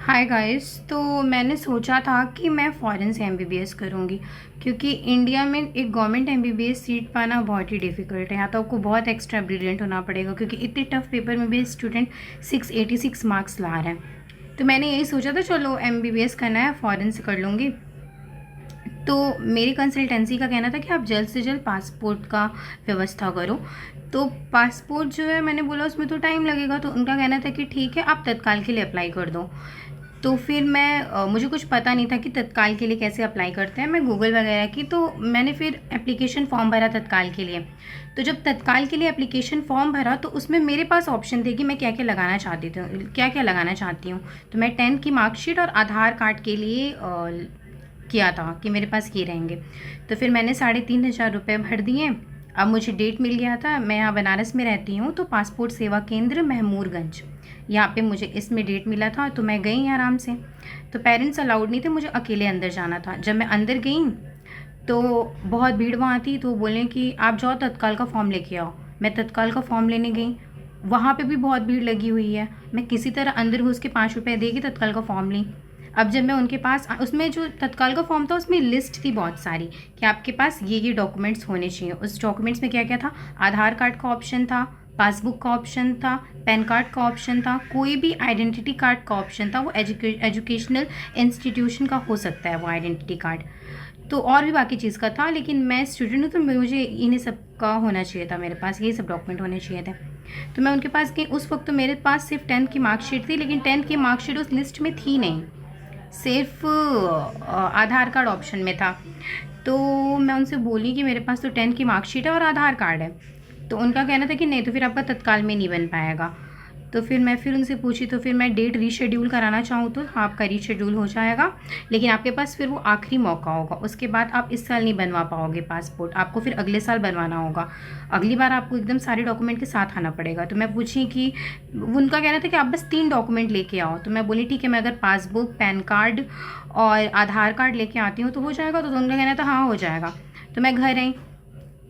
Hi guys. तो मैंने सोचा था कि मैं फ़ॉरेन से एमबीबीएस करूँगी, क्योंकि इंडिया में एक गवर्नमेंट एमबीबीएस सीट पाना बहुत ही डिफ़िकल्ट है। यहाँ तो आपको बहुत एक्स्ट्रा ब्रिलियंट होना पड़ेगा, क्योंकि इतने टफ पेपर में भी स्टूडेंट 686 मार्क्स ला रहे हैं। तो मैंने यही सोचा था, चलो एमबीबीएस करना है, फ़ॉरेन से कर लूँगी। तो मेरी कंसल्टेंसी का कहना था कि आप जल्द से जल्द पासपोर्ट का व्यवस्था करो। तो पासपोर्ट जो है, मैंने बोला उसमें तो टाइम लगेगा, तो उनका कहना था कि ठीक है, आप तत्काल के लिए अप्लाई कर दो। तो फिर मुझे कुछ पता नहीं था कि तत्काल के लिए कैसे अप्लाई करते हैं। मैं गूगल वगैरह की, तो मैंने फिर एप्लीकेशन फ़ॉर्म भरा तत्काल के लिए। तो जब तत्काल के लिए एप्लीकेशन फ़ॉर्म भरा, तो उसमें मेरे पास ऑप्शन थे कि मैं क्या क्या लगाना चाहती हूँ। तो मैं 10th की मार्कशीट और आधार कार्ड के लिए किया था कि मेरे पास ये रहेंगे। तो फिर मैंने 3,500 रुपये भर दिए। अब मुझे डेट मिल गया था। मैं यहाँ बनारस में रहती हूँ, तो पासपोर्ट सेवा केंद्र महमूरगंज, यहाँ पे मुझे इसमें डेट मिला था। तो मैं गई आराम से। तो पेरेंट्स अलाउड नहीं थे, मुझे अकेले अंदर जाना था। जब मैं अंदर गई तो बहुत भीड़ वहाँ थी, तो बोले कि आप जाओ तत्काल का फॉर्म लेके आओ। मैं तत्काल का फॉर्म लेने गई, वहाँ पे भी बहुत भीड़ लगी हुई है। मैं किसी तरह अंदर घुस के 5 रुपये दे के तत्काल का फॉर्म ली। अब जब मैं उनके पास, उसमें जो तत्काल का फॉर्म था उसमें लिस्ट थी बहुत सारी कि आपके पास ये डॉक्यूमेंट्स होने चाहिए। उस डॉक्यूमेंट्स में क्या क्या था? आधार कार्ड का ऑप्शन था, पासबुक का ऑप्शन था, पैन कार्ड का ऑप्शन था, कोई भी आइडेंटिटी कार्ड का ऑप्शन था। वो एजुकेशनल इंस्टीट्यूशन का हो सकता है वो आइडेंटिटी कार्ड। तो और भी बाकी चीज़ का था, लेकिन मैं स्टूडेंट हूँ तो मुझे इन्हीं सब का होना चाहिए था, मेरे पास यही सब डॉक्यूमेंट होने चाहिए थे। तो मैं उनके पास गई। उस वक्त तो मेरे पास सिर्फ 10th की मार्कशीट थी, लेकिन 10th की मार्कशीट उस लिस्ट में थी नहीं, सिर्फ आधार कार्ड ऑप्शन में था। तो मैं उनसे बोली कि मेरे पास तो 10th की मार्कशीट है और आधार कार्ड है। तो उनका कहना था कि नहीं, तो फिर आपका तत्काल में नहीं बन पाएगा। तो फिर मैं उनसे पूछी, तो फिर मैं डेट रीशेड्यूल कराना चाहूँ तो हाँ, आपका रीशेड्यूल हो जाएगा, लेकिन आपके पास फिर वो आखिरी मौका होगा। उसके बाद आप इस साल नहीं बनवा पाओगे पासपोर्ट, आपको फिर अगले साल बनवाना होगा। अगली बार आपको एकदम सारे डॉक्यूमेंट के साथ आना पड़ेगा। तो मैं पूछी कि, उनका कहना था कि आप बस 3 डॉक्यूमेंट लेके आओ। तो मैं बोली ठीक है, मैं अगर पासबुक, पैन कार्ड और आधार कार्ड लेके आती हूँ तो हो जाएगा? तो उनका कहना था हाँ, हो जाएगा। तो मैं घर आई।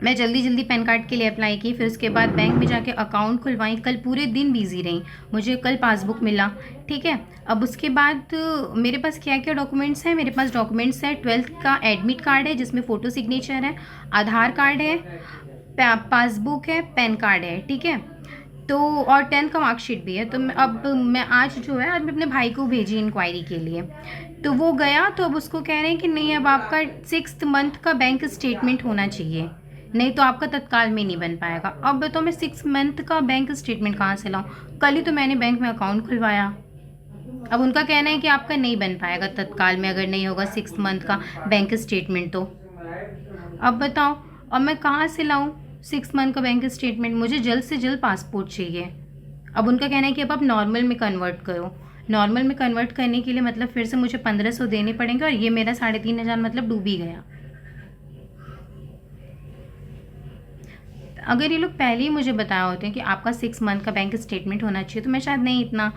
मैं जल्दी जल्दी पैन कार्ड के लिए अप्लाई की, फिर उसके बाद बैंक में जाके अकाउंट खुलवाई। कल पूरे दिन बिजी रही, मुझे कल पासबुक मिला। ठीक है। अब उसके बाद मेरे पास क्या क्या डॉक्यूमेंट्स हैं? मेरे पास डॉक्यूमेंट्स है, 12th का एडमिट कार्ड है जिसमें फ़ोटो सिग्नेचर है, आधार कार्ड है, पासबुक है, पैन कार्ड है। ठीक है। तो और 10th का मार्कशीट भी है। तो अब मैं आज जो है, आज मैं अपने भाई को भेजी इंक्वायरी के लिए। तो वो गया, तो अब उसको कह रहे हैं कि नहीं, अब आपका 6th मंथ का बैंक स्टेटमेंट होना चाहिए, नहीं तो आपका तत्काल में नहीं बन पाएगा। अब बताओ, मैं 6 मंथ का बैंक स्टेटमेंट कहाँ से लाऊँ? कल ही तो मैंने बैंक में अकाउंट खुलवाया। अब उनका कहना है कि आपका नहीं बन पाएगा तत्काल में, अगर नहीं होगा 6 मंथ का बैंक स्टेटमेंट तो। अब बताओ, अब मैं कहाँ से लाऊँ 6 मंथ का बैंक स्टेटमेंट? मुझे जल्द से जल्द पासपोर्ट चाहिए। अब उनका कहना है कि अब आप नॉर्मल में कन्वर्ट करो। नॉर्मल में कन्वर्ट करने के लिए मतलब फिर से मुझे 1500 देने पड़ेंगे, और ये मेरा 3,500 मतलब डूब ही गया। अगर ये लोग पहले ही मुझे बताया होते हैं कि आपका 6 मंथ का बैंक स्टेटमेंट होना चाहिए, तो मैं शायद नहीं इतना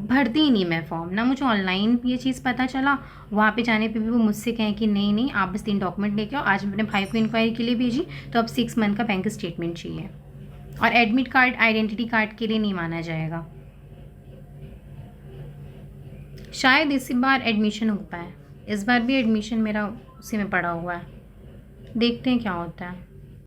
भरती ही नहीं मैं फॉर्म ना। मुझे ऑनलाइन ये चीज़ पता चला, वहाँ पे जाने पे भी वो मुझसे कहें कि नहीं नहीं, आप बस 3 डॉक्यूमेंट लेके आओ। आज मैंने भाई को इंक्वायरी के लिए भेजी, तो अब 6 मंथ का बैंक स्टेटमेंट चाहिए, और एडमिट कार्ड आइडेंटिटी कार्ड के लिए नहीं माना जाएगा। शायद इसी बार एडमिशन हो पाए। इस बार भी एडमिशन मेरा उसी में पड़ा हुआ है, देखते हैं क्या होता है।